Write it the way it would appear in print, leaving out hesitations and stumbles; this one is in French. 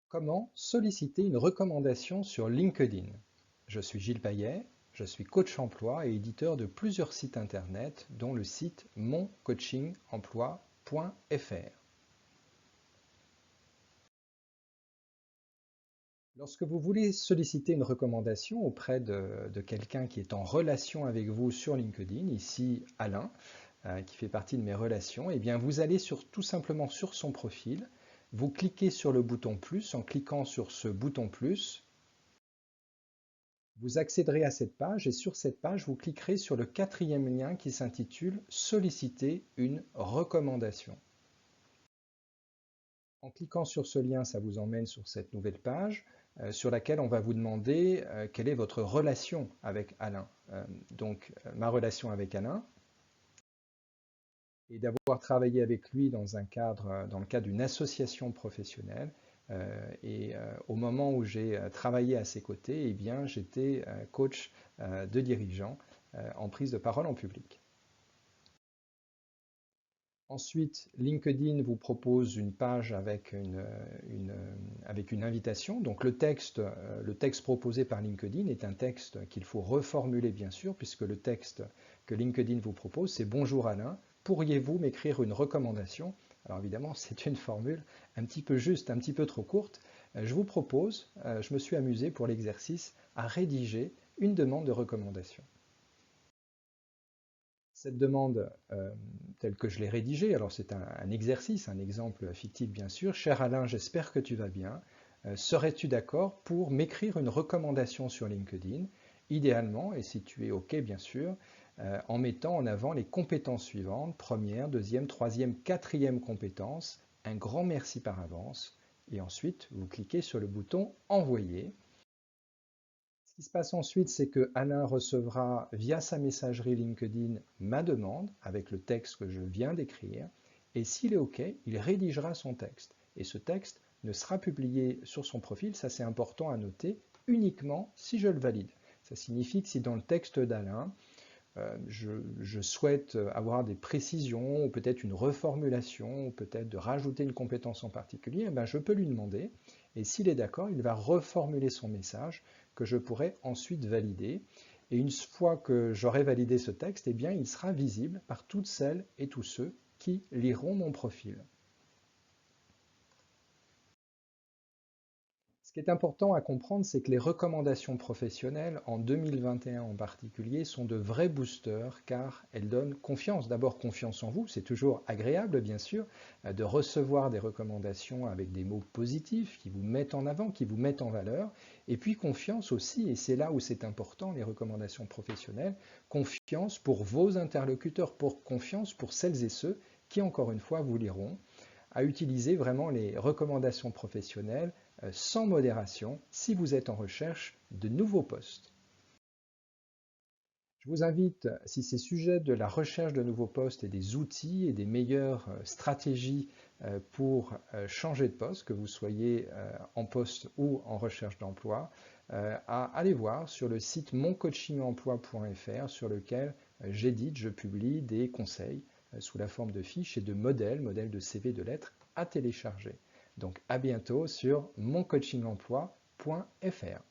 Comment solliciter une recommandation sur LinkedIn? Je suis Gilles Payet, je suis coach emploi et éditeur de plusieurs sites internet, dont le site moncoachingemploi.fr. Lorsque vous voulez solliciter une recommandation auprès de quelqu'un qui est en relation avec vous sur LinkedIn, ici Alain, qui fait partie de mes relations, eh bien vous allez tout simplement sur son profil, vous cliquez sur le bouton plus. En cliquant sur ce bouton plus, vous accéderez à cette page et sur cette page, vous cliquerez sur le quatrième lien qui s'intitule Solliciter une recommandation. En cliquant sur ce lien, ça vous emmène sur cette nouvelle page sur laquelle on va vous demander quelle est votre relation avec Alain. Ma relation avec Alain est d'avoir travaillé avec lui dans le cadre d'une association professionnelle. Au moment où j'ai travaillé à ses côtés, eh bien, j'étais coach de dirigeants en prise de parole en public. Ensuite, LinkedIn vous propose une page avec une invitation. Donc le texte proposé par LinkedIn est un texte qu'il faut reformuler bien sûr, puisque le texte que LinkedIn vous propose, c'est Bonjour Alain, pourriez-vous m'écrire une recommandation? Alors évidemment, c'est une formule un petit peu juste, un petit peu trop courte. Je me suis amusé pour l'exercice à rédiger une demande de recommandation. Cette demande, telle que je l'ai rédigée, alors c'est un exercice, un exemple fictif bien sûr. Cher Alain, j'espère que tu vas bien. Serais-tu d'accord pour m'écrire une recommandation sur LinkedIn, idéalement, et si tu es OK bien sûr, en mettant en avant les compétences suivantes, première, deuxième, troisième, quatrième compétence, un grand merci par avance, et ensuite vous cliquez sur le bouton Envoyer. Ce qui se passe ensuite, c'est que Alain recevra via sa messagerie LinkedIn ma demande avec le texte que je viens d'écrire. Et s'il est OK, il rédigera son texte. Et ce texte ne sera publié sur son profil, ça c'est important à noter, uniquement si je le valide. Ça signifie que si dans le texte d'Alain, je souhaite avoir des précisions, ou peut-être une reformulation, ou peut-être de rajouter une compétence en particulier, eh bien, je peux lui demander, et s'il est d'accord, il va reformuler son message que je pourrai ensuite valider. Et une fois que j'aurai validé ce texte, eh bien, il sera visible par toutes celles et tous ceux qui liront mon profil. Ce qui est important à comprendre, c'est que les recommandations professionnelles, en 2021 en particulier, sont de vrais boosters car elles donnent confiance. D'abord confiance en vous, c'est toujours agréable bien sûr de recevoir des recommandations avec des mots positifs qui vous mettent en avant, qui vous mettent en valeur. Et puis confiance aussi, et c'est là où c'est important, les recommandations professionnelles, confiance pour vos interlocuteurs, pour confiance pour celles et ceux qui, encore une fois, vous liront, à utiliser vraiment les recommandations professionnelles sans modération si vous êtes en recherche de nouveaux postes. Je vous invite, si ces sujets de la recherche de nouveaux postes et des outils et des meilleures stratégies pour changer de poste, que vous soyez en poste ou en recherche d'emploi, à aller voir sur le site moncoachingemploi.fr sur lequel j'édite, je publie des conseils sous la forme de fiches et de modèles de CV, de lettres à télécharger. Donc à bientôt sur moncoachingemploi.fr.